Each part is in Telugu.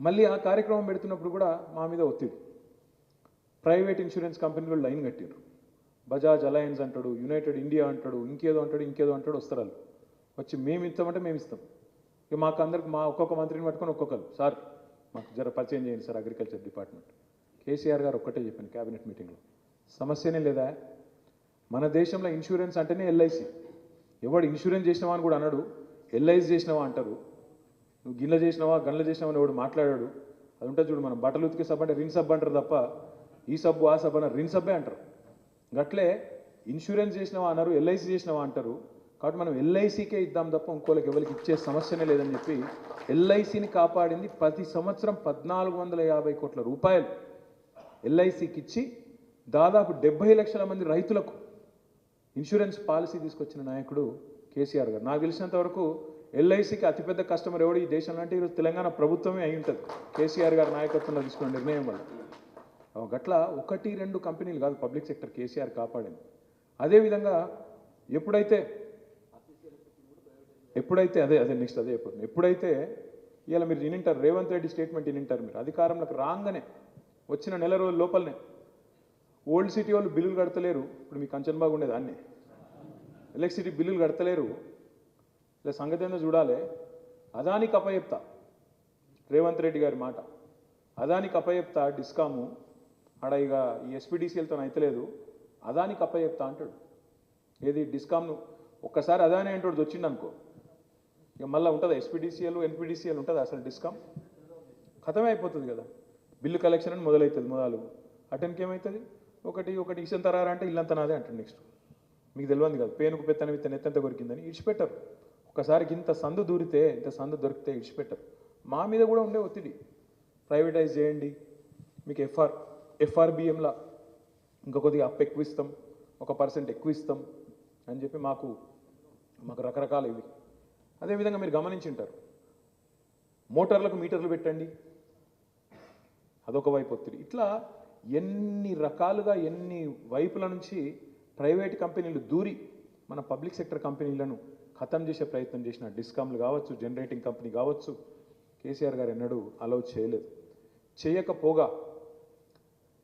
మళ్ళీ ఆ కార్యక్రమం పెడుతున్నప్పుడు కూడా మా మీద ఒత్తిడి. ప్రైవేట్ ఇన్సూరెన్స్ కంపెనీలు లైన్ కట్టారు. బజాజ్ అలయన్స్ అంటాడు, యునైటెడ్ ఇండియా అంటాడు, ఇంకేదో అంటాడు వస్తారు వాళ్ళు. వచ్చి మేము ఇస్తామంటే మేము ఇస్తాం. ఇక మాకు అందరికి మా ఒక్కొక్క మంత్రిని పట్టుకొని ఒక్కొక్కరు, సార్ మాకు జర పరిచయం చేయండి సార్ అగ్రికల్చర్ డిపార్ట్మెంట్. కేసీఆర్ గారు ఒక్కటే చెప్పాను క్యాబినెట్ మీటింగ్లో, సమస్యనే లేదా, మన దేశంలో ఇన్సూరెన్స్ అంటేనే ఎల్ఐసి. ఎవడు ఇన్సూరెన్స్ చేసినావా అని కూడా అన్నాడు, ఎల్ఐసి చేసినావా అంటారు. నువ్వు గిన్నె చేసినావా గన్ల చేసినావా అని ఎవడు మాట్లాడాడు. అది ఉంటుంది చూడు, మనం బట్టలు ఉతికే సబ్బు అంటే రిన్ సబ్బు అంటారు తప్ప ఈ సబ్బు ఆ సబ్బు అన్నారు, రిన్ సబ్బే అంటారు. గట్లే ఇన్సూరెన్స్ చేసినావా అన్నారు, ఎల్ఐసి చేసినావా అంటారు. కాబట్టి మనం ఎల్ఐసికే ఇద్దాం తప్ప ఇంకోళ్ళకి ఎవరికి ఇచ్చే సమస్యనే లేదని చెప్పి ఎల్ఐసిని కాపాడింది. ప్రతి సంవత్సరం 1450 కోట్ల రూపాయలు ఎల్ఐసికి ఇచ్చి దాదాపు 70 లక్షల మంది రైతులకు ఇన్సూరెన్స్ పాలసీ తీసుకొచ్చిన నాయకుడు కేసీఆర్ గారు. నాకు తెలిసినంత వరకు ఎల్ఐసికి అతిపెద్ద కస్టమర్ ఎవడు ఈ దేశంలో అంటే ఈరోజు తెలంగాణ ప్రభుత్వమే అయి ఉంటుంది, కేసీఆర్ గారి నాయకత్వంలో తీసుకున్న నిర్ణయం వల్ల. గట్ల 1-2 కంపెనీలు కాదు పబ్లిక్ సెక్టర్ కేసీఆర్ కాపాడింది. అదేవిధంగా ఎప్పుడైతే అదే చెప్పండి, ఎప్పుడైతే ఇలా మీరు వినింటారు రేవంత్ రెడ్డి స్టేట్మెంట్ వినింటారు, మీరు అధికారంలోకి రాగానే వచ్చిన నెల రోజుల లోపలనే ఓల్డ్ సిటీ వాళ్ళు బిల్లులు కడతలేరు. ఇప్పుడు మీ కంచన్బాగ్ ఉండేది అన్నీ ఎలక్ట్రిసిటీ బిల్లులు కడతలేరు, ఇలా సంగతి ఏందో చూడాలి. అదానికి అప్పచెప్తా, రేవంత్ రెడ్డి గారి మాట, అదానికి అప్పచెప్తా డిస్కాము ఆడ ఇక ఈ ఎస్పీడీసీఎల్తో అయితలేదు, అదానికి అప్పచెప్తా అంటాడు. ఏది డిస్కామ్ను ఒక్కసారి అదానే అంటాడు వచ్చిండు అనుకో, ఇక మళ్ళీ ఉంటుందా ఎస్పీడీసీఎల్ ఎన్పీడీసీఎల్ ఉంటుందా అసలు డిస్కామ్? ఖతమే అయిపోతుంది కదా. బిల్లు కలెక్షన్ అని మొదలవుతుంది మొదలు, అటెన్కి ఏమవుతుంది ఒకటి ఇసం తరారా అంటే ఇల్లంతా నాదే అంటాడు. నెక్స్ట్ మీకు తెలియదు కదా, పేనుకు పెత్తన విత్తన ఎత్తంత కొరికిందని ఇడిచిపెట్టరు. ఒకసారికి ఇంత సందు దొరికితే ఇడిచిపెట్టరు. మా మీద కూడా ఉండే ఒత్తిడి, ప్రైవేటైజ్ చేయండి, మీకు ఎఫ్ఆర్బిఎంలా ఇంకా కొద్దిగా అప్ ఎక్కువ ఇస్తాం, 1% ఎక్కువ ఇస్తాం అని చెప్పి మాకు రకరకాల ఇవి. అదేవిధంగా మీరు గమనించుంటారు, మోటార్లకు మీటర్లు పెట్టండి, అదొక వైపు ఒత్తిడి. ఇట్లా ఎన్ని రకాలుగా ఎన్ని వైపుల నుంచి ప్రైవేట్ కంపెనీలు దూరి మన పబ్లిక్ సెక్టర్ కంపెనీలను ఖతం చేసే ప్రయత్నం చేసిన డిస్కామ్లు కావచ్చు, జనరేటింగ్ కంపెనీ కావచ్చు, కేసీఆర్ గారు ఎన్నడూ అలౌ చేయలేదు. చేయకపోగా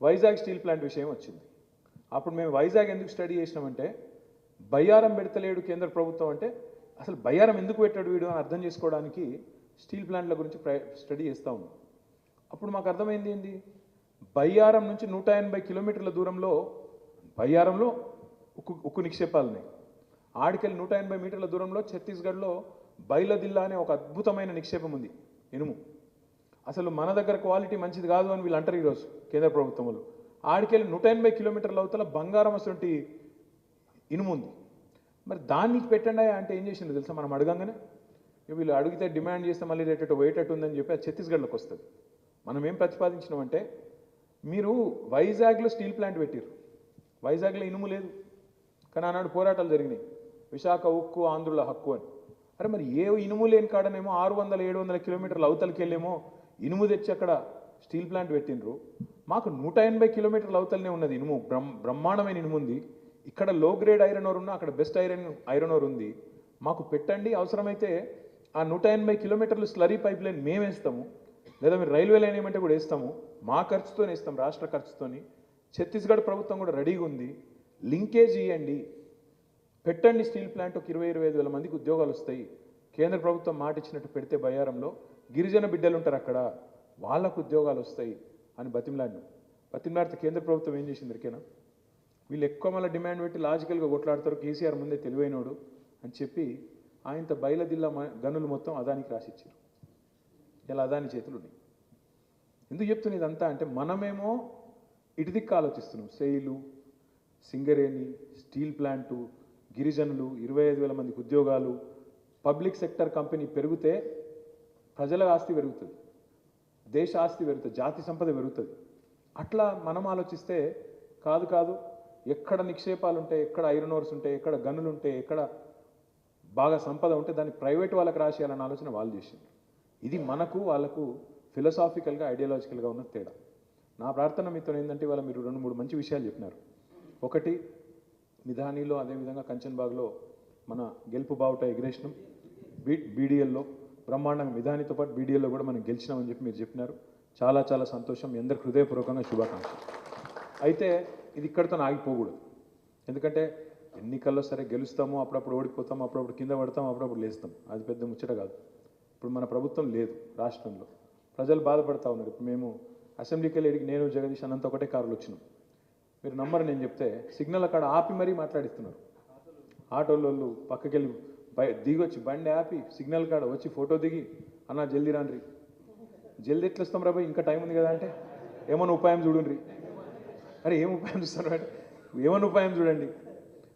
వైజాగ్ స్టీల్ ప్లాంట్ విషయం వచ్చింది. అప్పుడు మేము వైజాగ్ ఎందుకు స్టడీ చేసినామంటే, బయ్యారం పెడతలేడు కేంద్ర ప్రభుత్వం అంటే అసలు బయ్యారం ఎందుకు పెట్టాడు వీడు అని అర్థం చేసుకోవడానికి స్టీల్ ప్లాంట్ల గురించి స్టడీ చేస్తూ ఉన్నాం. అప్పుడు మాకు అర్థమైంది ఏంది, బయ్యారం నుంచి 180 కిలోమీటర్ల దూరంలో బయ్యారంలో ఉక్కు నిక్షేపాలు ఉన్నాయి. ఆడికెళ్ళి 180 మీటర్ల దూరంలో ఛత్తీస్గఢ్లో బైలదిల్లా అనే ఒక అద్భుతమైన నిక్షేపం ఉంది, ఇనుము. అసలు మన దగ్గర క్వాలిటీ మంచిది కాదు అని వీళ్ళు అంటారు ఈరోజు కేంద్ర ప్రభుత్వం వాళ్ళు. ఆడికెళ్ళి 180 కిలోమీటర్ల అవతల బంగారం అసలు ఇనుము ఉంది. మరి దానికి పెట్టండి అంటే ఏం చేసిందో తెలుసా, మనం అడగంగానే వీళ్ళు అడిగితే డిమాండ్ చేస్తే మళ్ళీ రేటట్టు వెయిటట్టు ఉందని చెప్పి అది ఛత్తీస్గఢ్లోకి వస్తుంది. మనం ఏం ప్రతిపాదించినామంటే, మీరు వైజాగ్లో స్టీల్ ప్లాంట్ పెట్టారు, వైజాగ్లో ఇనుము లేదు, కానీ ఆనాడు పోరాటాలు జరిగినాయి, విశాఖ ఉక్కు ఆంధ్రుల హక్కు అని. అరే మరి ఏ ఇనుము లేని కాడనేమో 600-700 కిలోమీటర్ల అవతలకి వెళ్ళేమో ఇనుము తెచ్చి అక్కడ స్టీల్ ప్లాంట్ పెట్టినరు. మాకు 180 కిలోమీటర్ల అవతలనే ఉన్నది ఇనుము, బ్రహ్మాండమైన ఇనుము ఉంది. ఇక్కడ లో గ్రేడ్ ఐరన్ ఓర్ ఉన్నా అక్కడ బెస్ట్ ఐరన్ ఓర్ ఉంది, మాకు పెట్టండి. అవసరమైతే ఆ 180 కిలోమీటర్లు స్లరీ పైప్ లైన్ మేము వేస్తాము, లేదా మీరు రైల్వే లైన్ ఏమంటే కూడా వేస్తాము, మా ఖర్చుతోనే ఇస్తాం, రాష్ట్ర ఖర్చుతోని. ఛత్తీస్గఢ్ ప్రభుత్వం కూడా రెడీగా ఉంది, లింకేజ్ ఇవ్వండి, పెట్టండి స్టీల్ ప్లాంట్, ఒక 20-25 వేల మందికి ఉద్యోగాలు వస్తాయి. కేంద్ర ప్రభుత్వం మాట ఇచ్చినట్టు పెడితే బయ్యారంలో గిరిజన బిడ్డలు ఉంటారు అక్కడ, వాళ్ళకు ఉద్యోగాలు వస్తాయి అని బతిమలాడితే కేంద్ర ప్రభుత్వం ఏం చేసింది దొరికేనా, వీళ్ళు ఎక్కువ మళ్ళీ డిమాండ్ పెట్టి లాజికల్గా కొట్లాడతారు, కేసీఆర్ ముందే తెలివైనోడు అని చెప్పి ఆయనతో బయలుదిల్లా గనులు మొత్తం అదానికి రాసిచ్చారు. ఇలా అదాని చేతులు ఉన్నాయి. ఎందుకు చెప్తున్నా ఇదంతా అంటే, మనమేమో ఇటు దిక్కు ఆలోచిస్తున్నాం, సెయిలు, సింగరేణి, స్టీల్ ప్లాంటు, గిరిజనులు, 25,000 మందికి ఉద్యోగాలు, పబ్లిక్ సెక్టర్ కంపెనీ పెరిగితే ప్రజల ఆస్తి పెరుగుతుంది, దేశ ఆస్తి పెరుగుతుంది, జాతి సంపద పెరుగుతుంది. అట్లా మనం ఆలోచిస్తే కాదు, ఎక్కడ నిక్షేపాలు ఉంటాయి, ఎక్కడ ఐరన్ ఓర్స్ ఉంటాయి, ఎక్కడ గనులు ఉంటాయి, ఎక్కడ బాగా సంపద ఉంటే దాన్ని ప్రైవేట్ వాళ్ళకి రాసేయాలన్న ఆలోచన వాళ్ళు చేసింది. ఇది మనకు వాళ్ళకు ఫిలసాఫికల్గా ఐడియాలజికల్గా ఉన్న తేడా. నా ప్రార్థన మీతో ఏంటంటే, ఇవాళ మీరు 2-3 మంచి విషయాలు చెప్పినారు. ఒకటి నిధానిలో, అదేవిధంగా కంచన్బాగ్లో మన గెలుపు బావుట ఎగిరేసినాం, బీడీఎల్లో బ్రహ్మాండంగా మిధానితో పాటు బీడీఏలో కూడా మనం గెలిచినామని చెప్పి మీరు చెప్పినారు. చాలా చాలా సంతోషం. మీ అందరికి హృదయపూర్వకంగా శుభాకాంక్షలు. అయితే ఇది ఇక్కడితో ఆగిపోకూడదు. ఎందుకంటే ఎన్నికల్లో సరే గెలుస్తాము, అప్పుడప్పుడు ఓడిపోతాము, అప్పుడప్పుడు కింద పడతాం, అప్పుడప్పుడు లేస్తాం. అది పెద్ద ముచ్చట కాదు. ఇప్పుడు మన ప్రభుత్వం లేదు రాష్ట్రంలో, ప్రజలు బాధపడతా ఉన్నారు. ఇప్పుడు మేము అసెంబ్లీకి వెళ్ళి నేను జగదీష్ అన్నంత ఒకటే కారులో వచ్చినాం. మీరు నమ్మరు, నేను చెప్తే సిగ్నల్ అక్కడ ఆపి మరీ మాట్లాడిస్తున్నారు. ఆటోళ్ళు పక్కకెళ్ళి దిగొచ్చి బండి ఆపి సిగ్నల్ కాడ వచ్చి ఫోటో దిగి అన్న జల్దీ రాండ్రి. జల్దీ ఎట్లా వస్తాం రాబాయ్, ఇంకా టైం ఉంది కదా అంటే ఏమన్నా ఉపాయం చూడండి. అరే ఏం ఉపాయం చూస్తారు అంటే ఏమన్నా ఉపాయం చూడండి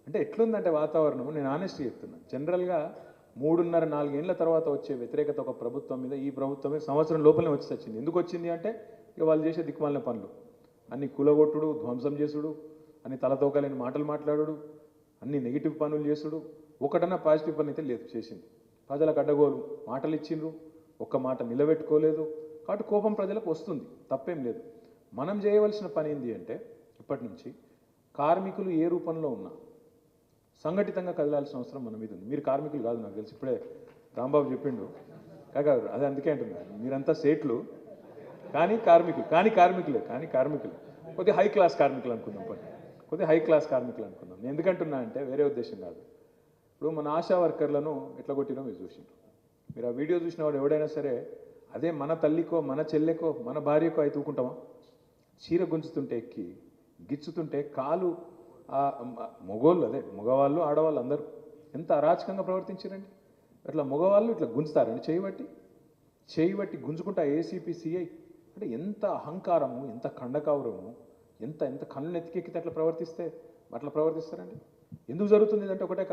అంటే ఎట్లుందంటే వాతావరణం. నేను ఆనెస్ట్గా చెప్తున్నా. జనరల్గా 3.5-4 ఏళ్ల తర్వాత వచ్చే వ్యతిరేకత ఒక ప్రభుత్వం మీద, ఈ ప్రభుత్వం మీద సంవత్సరం లోపలనే వచ్చి వచ్చింది. ఎందుకు వచ్చింది అంటే ఇక వాళ్ళు చేసే దిక్కుమాలిన పనులు, అన్ని కూలగొట్టుడు, ధ్వంసం చేసుడు, అన్ని తలతోకలేని మాటలు మాట్లాడు, అన్ని నెగిటివ్ పనులు చేసుడు, ఒకటన్నా పాజిటివ్ పని అయితే లేదు చేసింది. ప్రజలకు అడ్డగోలు మాటలు ఇచ్చిండ్రు, ఒక్క మాట నిలబెట్టుకోలేదు. కాబట్టి కోపం ప్రజలకు వస్తుంది, తప్పేం లేదు. మనం చేయవలసిన పని ఏంటి అంటే ఇప్పటి నుంచి కార్మికులు ఏ రూపంలో ఉన్నా సంఘటితంగా కదలాల్సిన అవసరం మన మీద ఉంది. మీరు కార్మికులు కాదు నాకు తెలిసి, ఇప్పుడే రాంబాబు చెప్పిండు కాక, అదే అందుకే అంటున్నారు మీరంతా సేట్లు కానీ కార్మికులే కొద్దిగా హై క్లాస్ కార్మికులు అనుకుందాం. కొద్దిగా హై క్లాస్ కార్మికులు అనుకుందాం. నేను ఎందుకంటున్నా అంటే వేరే ఉద్దేశం కాదు. ఇప్పుడు మన ఆశా వర్కర్లను ఎట్లా కొట్టినో మీరు చూసిండ్రు. మీరు ఆ వీడియో చూసిన వాడు ఎవడైనా సరే అదే మన తల్లికో, మన చెల్లెకో, మన భార్యకో అయితే ఊకుంటామా? చీర గుంజుతుంటే ఎక్కి గిచ్చుతుంటే కాలు, మగవాళ్ళు, అదే మగవాళ్ళు ఆడవాళ్ళు అందరూ ఎంత అరాచకంగా ప్రవర్తించారండి. అట్లా మగవాళ్ళు ఇట్లా గుంజుతారండి, చేయి బట్టి గుంజుకుంటా ఏసీపీ సిఐ అంటే ఎంత అహంకారము, ఎంత ఖండకౌరవము, ఎంత కళ్ళు నెత్తికెక్కితే అట్లా ప్రవర్తిస్తారండి. ఎందుకు జరుగుతుంది అంటే ఒకటే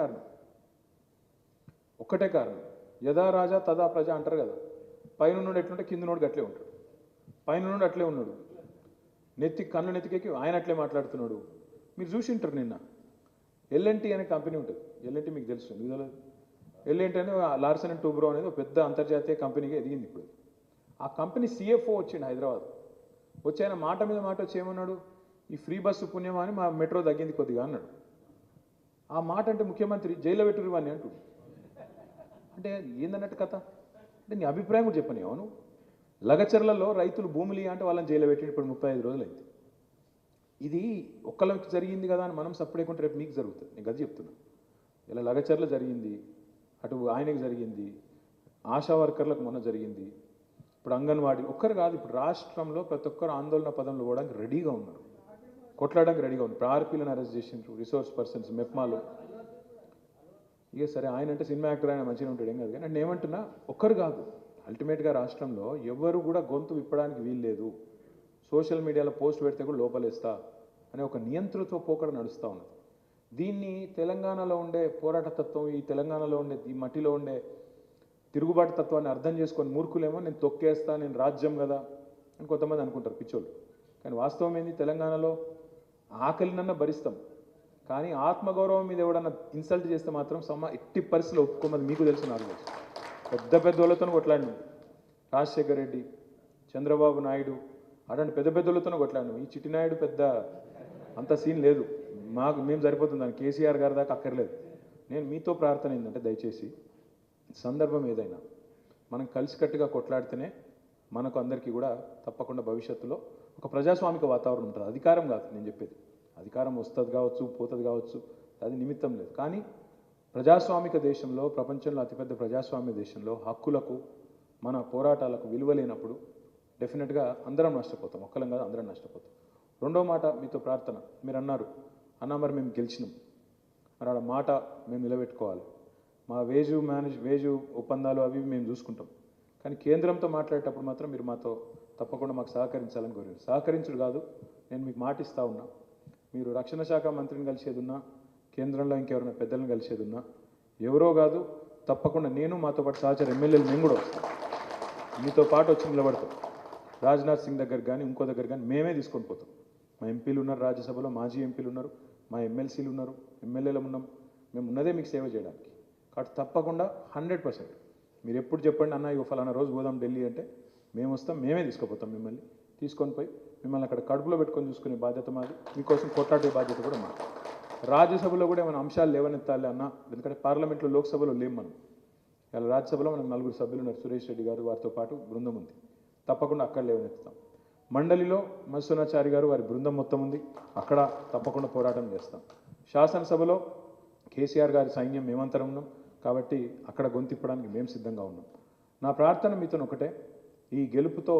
కారణం. యథా రాజా తదా ప్రజ అంటారు కదా. పైన ఎట్లుంటే కింద నోడు అట్లే ఉంటాడు. పైన అట్లే ఉన్నాడు, కళ్ళు నెత్తికెక్కి ఆయన అట్లే మాట్లాడుతున్నాడు. మీరు చూసి ఉంటారు. నిన్న ఎల్ఎన్టీ అనే కంపెనీ ఉంటుంది. ఎల్ఎన్టీ మీకు తెలుసు, మీకు తెలియదు. ఎల్ఎన్టీ అనే లార్సన్ అండ్ టూబ్రో అనేది ఒక పెద్ద అంతర్జాతీయ కంపెనీగా ఎదిగింది. ఇప్పుడు ఆ కంపెనీ CFO వచ్చిండు హైదరాబాద్. వచ్చి ఆయన మాట మీద మాట వచ్చి ఏమన్నాడు, ఈ ఫ్రీ బస్సు పుణ్యమా అని మా మెట్రో తగ్గింది కొద్దిగా అన్నాడు. ఆ మాట అంటే ముఖ్యమంత్రి జైల్లో పెట్టురు వాడిని అంటుడు. అంటే ఏందన్నట్టు కథ అంటే నీ అభిప్రాయం కూడా చెప్పని. అవును, లగచర్లలో రైతులు భూములు అంటే వాళ్ళని జైల్లో పెట్టి ఇప్పుడు 35 రోజులైంది. ఇది ఒక్కళ్ళకి జరిగింది కదా అని మనం సపరేట్ రేపు మీకు జరుగుతుంది. నేను గది చెప్తున్నా. ఇలా లగచర్ల జరిగింది, అటు ఆయనకు జరిగింది, ఆశా వర్కర్లకు మొన్న జరిగింది, ఇప్పుడు అంగన్వాడీ ఒక్కరు కాదు. ఇప్పుడు రాష్ట్రంలో ప్రతి ఒక్కరు ఆందోళన పదంలో పోవడానికి రెడీగా ఉన్నారు, కొట్లాడడానికి రెడీగా ఉన్నారు. ఇప్పుడు ఆర్పీలను అరెస్ట్ చేసిండ్రు, రిసోర్స్ పర్సన్స్ మెప్మాలో. ఇక సరే ఆయన అంటే సినిమా యాక్టర్, ఆయన మంచిగా ఉంటాడు, ఏం కాదు. కానీ నేను ఏమంటున్నా, ఒక్కరు కాదు, అల్టిమేట్గా రాష్ట్రంలో ఎవరు కూడా గొంతు విప్పడానికి వీల్లేదు. సోషల్ మీడియాలో పోస్ట్ పెడితే కూడా లోపలేస్తా అనే ఒక నియంత్రణతో పోకడ నడుస్తూ ఉన్నది. దీన్ని తెలంగాణలో ఉండే పోరాట తత్వం, ఈ తెలంగాణలో ఉండే ఈ మట్టిలో ఉండే తిరుగుబాటు తత్వాన్ని అర్థం చేసుకొని మూర్ఖులేమో నేను తొక్కేస్తా, నేను రాజ్యం కదా అని కొంతమంది అనుకుంటారు పిచ్చోళ్ళు. కానీ వాస్తవం ఏంది, తెలంగాణలో ఆకలినన్నా భరిస్తాం, కానీ ఆత్మగౌరవం మీద ఎవడన్నా ఇన్సల్ట్ చేస్తే మాత్రం ఎట్టి పరిస్థితుల్లో ఒప్పుకోమని మీకు తెలుసు, నాకు తెలుసు. పెద్ద వాళ్ళతో కొట్లాడినాం. రాజశేఖర్ రెడ్డి, చంద్రబాబు నాయుడు అటువంటి పెద్ద వాళ్ళతోనే కొట్లాడినాం. ఈ చిట్టినాయుడు పెద్ద అంత సీన్ లేదు, మేము సరిపోతుంది దాన్ని. కేసీఆర్ గారి దాకా అక్కర్లేదు. నేను మీతో ప్రార్థన ఏంటంటే దయచేసి సందర్భం ఏదైనా మనం కలిసికట్టుగా కొట్లాడితేనే మనకు అందరికీ కూడా తప్పకుండా భవిష్యత్తులో ఒక ప్రజాస్వామిక వాతావరణం ఉంటుంది. అధికారం కాదు నేను చెప్పేది, అధికారం వస్తుంది కావచ్చు, పోతుంది కావచ్చు, అది నిమిత్తం లేదు. కానీ ప్రజాస్వామిక దేశంలో, ప్రపంచంలో అతిపెద్ద ప్రజాస్వామ్య దేశంలో హక్కులకు, మన పోరాటాలకు విలువ లేనప్పుడు డెఫినెట్గా అందరం నష్టపోతాం. ఒక్కలం కాదు, అందరం నష్టపోతాం. రెండో మాట మీతో ప్రార్థన. మీరు అన్నారు మరి మేము గెలిచినాం, మరి ఆ మాట మేము నిలబెట్టుకోవాలి, మా వేజు ఒప్పందాలు అవి మేము చూసుకుంటాం. కానీ కేంద్రంతో మాట్లాడేటప్పుడు మాత్రం మీరు మాతో తప్పకుండా మాకు సహకరించాలని కోరారు. సహకరించుడు కాదు, నేను మీకు మాట ఇస్తా ఉన్నా. మీరు రక్షణ శాఖ మంత్రిని కలిసేది ఉన్నా, కేంద్రంలో ఇంకెవరైనా పెద్దలను కలిసేది ఉన్నా, ఎవరో కాదు తప్పకుండా నేను, మాతో పాటు సహచర ఎమ్మెల్యేలు మేము కూడా వస్తాం, మీతో పాటు వచ్చి నిలబడతాం. రాజ్నాథ్ సింగ్ దగ్గర కానీ ఇంకో దగ్గర కానీ మేమే తీసుకొని పోతాం. మా ఎంపీలు ఉన్నారు, రాజ్యసభలో మాజీ ఎంపీలు ఉన్నారు, మా ఎమ్మెల్సీలు ఉన్నారు, ఎమ్మెల్యేలు ఉన్నాం. మేము ఉన్నదే మీకు సేవ చేయడానికి. కాబట్టి తప్పకుండా 100% మీరు ఎప్పుడు చెప్పండి అన్న ఇక ఫలానా రోజు పోదాం ఢిల్లీ అంటే మేము వస్తాం, మేమే తీసుకుపోతాం. మిమ్మల్ని తీసుకొని పోయి మిమ్మల్ని అక్కడ కడుపులో పెట్టుకొని చూసుకునే బాధ్యత మాది, మీకోసం కొట్లాడే బాధ్యత కూడా మాది. రాజ్యసభలో కూడా ఏమైనా అంశాలు లేవనెత్తాలి అన్న, ఎందుకంటే పార్లమెంట్లో, లోక్సభలో లేం మనం. ఇలా రాజ్యసభలో మనకు 4 సభ్యులు ఉన్నారు, సురేష్ రెడ్డి గారు వారితో పాటు బృందం ఉంది, తప్పకుండా అక్కడ లేవనెత్తుతాం. మండలిలో మత్స్యనాచారి గారు వారి బృందం మొత్తం ఉంది, అక్కడ తప్పకుండా పోరాటం చేస్తాం. శాసనసభలో కేసీఆర్ గారి సైన్యం మేమంతరం ఉన్నాం కాబట్టి అక్కడ గొంతిప్పడానికి మేము సిద్ధంగా ఉన్నాం. నా ప్రార్థన మీతో ఒకటే, ఈ గెలుపుతో,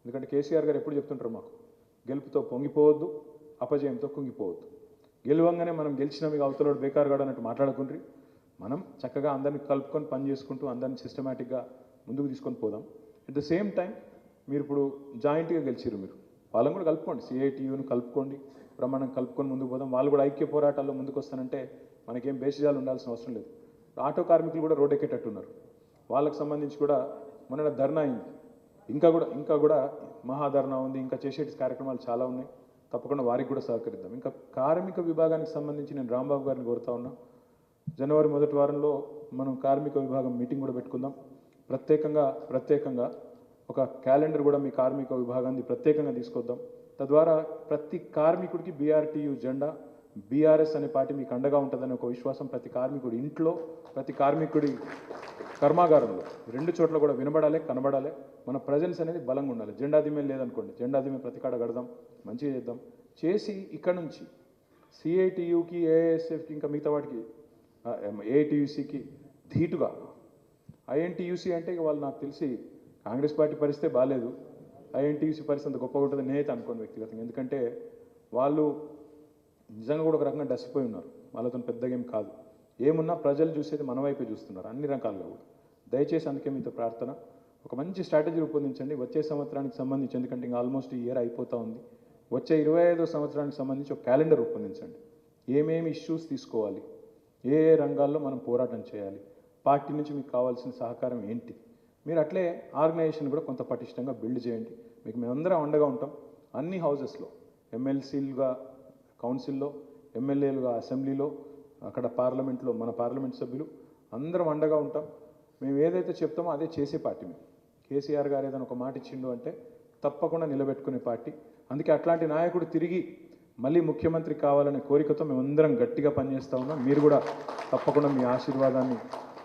ఎందుకంటే కేసీఆర్ గారు ఎప్పుడు చెప్తుంటారు మాకు, గెలుపుతో పొంగిపోవద్దు, అపజయంతో కుంగిపోవద్దు. గెలవంగానే మనం గెలిచినవి అవతలోడు బేకారు కాడు అన్నట్టు మాట్లాడుకుంటారు. మనం చక్కగా అందరిని కలుపుకొని పని చేసుకుంటూ అందరిని సిస్టమేటిక్గా ముందుకు తీసుకొని పోదాం. అట్ ద సేమ్ టైం మీరు ఇప్పుడు జాయింట్గా గెలిచిరు, మీరు వాళ్ళని కూడా కలుపుకోండి, సిఐటియుని కలుపుకోండి, ప్రమాణం కలుపుకొని ముందుకు పోదాం. వాళ్ళు కూడా ఐక్య పోరాటాల్లో ముందుకు వస్తానంటే మనకేం బేసిజాలు ఉండాల్సిన అవసరం లేదు. ఆటో కార్మికులు కూడా రోడ్ ఎక్కేటట్టున్నారు, వాళ్ళకి సంబంధించి కూడా మొన్న ధర్నా అయింది, ఇంకా కూడా మహాధర్నా ఉంది, ఇంకా చేసేటి కార్యక్రమాలు చాలా ఉన్నాయి, తప్పకుండా వారికి కూడా సహకరిద్దాం. ఇంకా కార్మిక విభాగానికి సంబంధించి నేను రాంబాబు గారిని కోరుతా ఉన్నా, జనవరి మొదటి వారంలో మనం కార్మిక విభాగం మీటింగ్ కూడా పెట్టుకుందాం. ప్రత్యేకంగా ఒక క్యాలెండర్ కూడా మీ కార్మిక విభాగాన్ని ప్రత్యేకంగా తీసుకొద్దాం. తద్వారా ప్రతి కార్మికుడికి బీఆర్టీయూ జెండా, బీఆర్ఎస్ అనే పార్టీ మీకు అండగా ఉంటుందనే ఒక విశ్వాసం ప్రతి కార్మికుడి ఇంట్లో, ప్రతి కార్మికుడి కర్మాగారంలో, 2 చోట్ల కూడా వినబడాలి, కనబడాలి. మన ప్రజెన్స్ అనేది బలంగా ఉండాలి. జెండా దిమ్మే లేదనుకోండి, జెండా దిమ్మే ప్రతి కాడ కడదాం, మంచిగా చేద్దాం. చేసి ఇక్కడ నుంచి సిఐటియుకి, ఏఐఎస్ఎఫ్కి, ఇంకా మిగతా వాటికి, ఏఐటియుసికి ధీటుగా, ఐఎన్టీయూసీ అంటే ఇక వాళ్ళు నాకు తెలిసి కాంగ్రెస్ పార్టీ పరిస్థితే బాగాలేదు, ఐఎన్టీయూసీ పరిస్థితి అంత గొప్పగా ఉంటుంది నేనైతే అనుకోను వ్యక్తిగతంగా. ఎందుకంటే వాళ్ళు నిజంగా కూడా ఒక రకంగా డసిపోయి ఉన్నారు, వాళ్ళతో పెద్దగా ఏం కాదు. ఏమున్నా ప్రజలు చూసేది మన వైపే చూస్తున్నారు అన్ని రకాలుగా కూడా. దయచేసి అందుకే మీతో ప్రార్థన, ఒక మంచి స్ట్రాటజీ రూపొందించండి వచ్చే సంవత్సరానికి సంబంధించి. ఎందుకంటే ఇంకా ఆల్మోస్ట్ ఈ ఇయర్ అయిపోతూ ఉంది. వచ్చే 25వ సంవత్సరానికి సంబంధించి ఒక క్యాలెండర్ రూపొందించండి. ఏమేమి ఇష్యూస్ తీసుకోవాలి, ఏ రంగాల్లో మనం పోరాటం చేయాలి, పార్టీ నుంచి మీకు కావాల్సిన సహకారం ఏంటి, మీరు అట్లే ఆర్గనైజేషన్ కూడా కొంత పటిష్టంగా బిల్డ్ చేయండి. మీకు మేమందరం అండగా ఉంటాం. అన్ని హౌజెస్లో, ఎమ్మెల్సీలుగా కౌన్సిల్లో, ఎమ్మెల్యేలుగా అసెంబ్లీలో, అక్కడ పార్లమెంట్లో మన పార్లమెంట్ సభ్యులు అందరం అండగా ఉంటాం. మేము ఏదైతే చెప్తామో అదే చేసే పార్టీ. మేము కేసీఆర్ గారు ఏదైనా ఒక మాట ఇచ్చిండు అంటే తప్పకుండా నిలబెట్టుకునే పార్టీ. అందుకే అట్లాంటి నాయకుడు తిరిగి మళ్ళీ ముఖ్యమంత్రి కావాలనే కోరికతో మేమందరం గట్టిగా పనిచేస్తూ ఉన్నాం. మీరు కూడా తప్పకుండా మీ ఆశీర్వాదాన్ని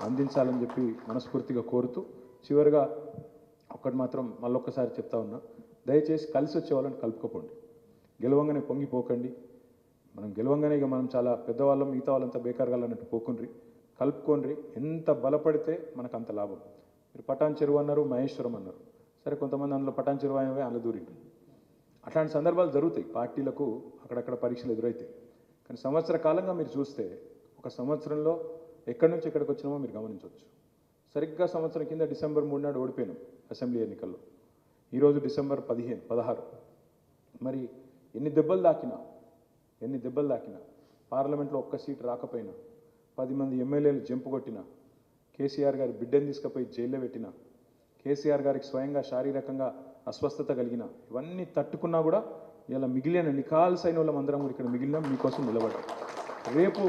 అందించాలని చెప్పి మనస్ఫూర్తిగా కోరుతూ, చివరిగా ఒక్కటి మాత్రం మళ్ళొక్కసారి చెప్తా ఉన్నా, దయచేసి కలిసి వచ్చే వాళ్ళని కలుపుకోకండి, గెలవంగానే పొంగిపోకండి. మనం గెలవంగానే ఇక మనం చాలా పెద్దవాళ్ళం, మిగతా వాళ్ళంతా బేకారగాలన్నట్టు పోకుండ్రి, కలుపుకోండి. ఎంత బలపడితే మనకు అంత లాభం. మీరు పటాన్ చెరువు అన్నారు, మహేశ్వరం అన్నారు, సరే కొంతమంది అందులో పటాన్ చెరువు అయినవే అందులో దూరిండు. అట్లాంటి సందర్భాలు జరుగుతాయి, పార్టీలకు అక్కడక్కడ పరీక్షలు ఎదురవుతాయి. కానీ సంవత్సర కాలంగా మీరు చూస్తే ఒక సంవత్సరంలో ఎక్కడి నుంచి ఎక్కడికి వచ్చినామో మీరు గమనించవచ్చు. సరిగ్గా సంవత్సరం కింద డిసెంబర్ 3 నాడు ఓడిపోయినాం అసెంబ్లీ ఎన్నికల్లో, ఈరోజు డిసెంబర్ 16. మరి ఎన్ని దెబ్బలు దాకినా పార్లమెంట్లో ఒక్క సీట్ రాకపోయినా, 10 మంది ఎమ్మెల్యేలు జంపు కొట్టినా, కేసీఆర్ గారి బిడ్డను తీసుకుపోయి జైల్లో పెట్టినా, కేసీఆర్ గారికి స్వయంగా శారీరకంగా అస్వస్థత కలిగిన, ఇవన్నీ తట్టుకున్నా కూడా ఇలా మిగిలిన నికాల్సైన వాళ్ళం అందరం కూడా ఇక్కడ మిగిలినాం, మీకోసం నిలబడ్డాం. రేపు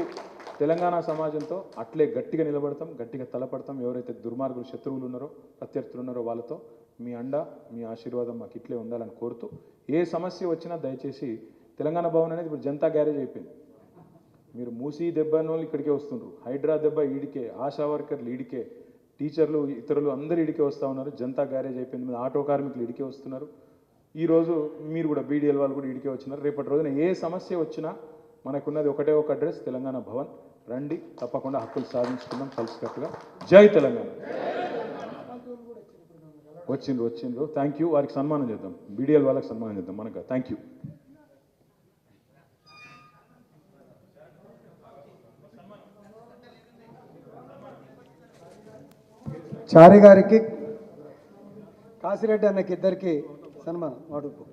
తెలంగాణ సమాజంతో అట్లే గట్టిగా నిలబడతాం, గట్టిగా తలపడతాం. ఎవరైతే దుర్మార్గులు, శత్రువులు ఉన్నారో, ప్రత్యర్థులు ఉన్నారో వాళ్ళతో మీ అండ, మీ ఆశీర్వాదం మాకు ఇట్లే ఉండాలని కోరుతూ, ఏ సమస్య వచ్చినా దయచేసి తెలంగాణ భవన్ అనేది ఇప్పుడు జనతా గ్యారేజ్ అయిపోయింది. మీరు మూసీ దెబ్బ వాళ్ళు ఇక్కడికే వస్తుండ్రు, హైడ్రా దెబ్బ ఈడికే, ఆశా వర్కర్లు ఈడికే, టీచర్లు ఇతరులు అందరూ ఈడికే వస్తూ ఉన్నారు. జనతా గ్యారేజ్ అయిపోయింది, మీద ఆటో కార్మికులు ఈడికే వస్తున్నారు. ఈరోజు మీరు కూడా బీడీఎల్ వాళ్ళు కూడా ఈడికే వచ్చినారు. రేపటి రోజున ఏ సమస్య వచ్చినా మనకున్నది ఒకటే ఒక అడ్రస్, తెలంగాణ భవన్. రండి, తప్పకుండా హక్కులు సాధించుకుందాం కలిసికట్టుగా. జై తెలంగాణ. వచ్చిండ్రు. Thank you. వారికి సన్మానం చేద్దాం, బీడీఎల్ వాళ్ళకి సన్మానం చేద్దాం మనకు. Thank you. చారి గారికి, కాసిరెడ్డి అన్నకి ఇద్దరికి సన్మానం వాడుకో.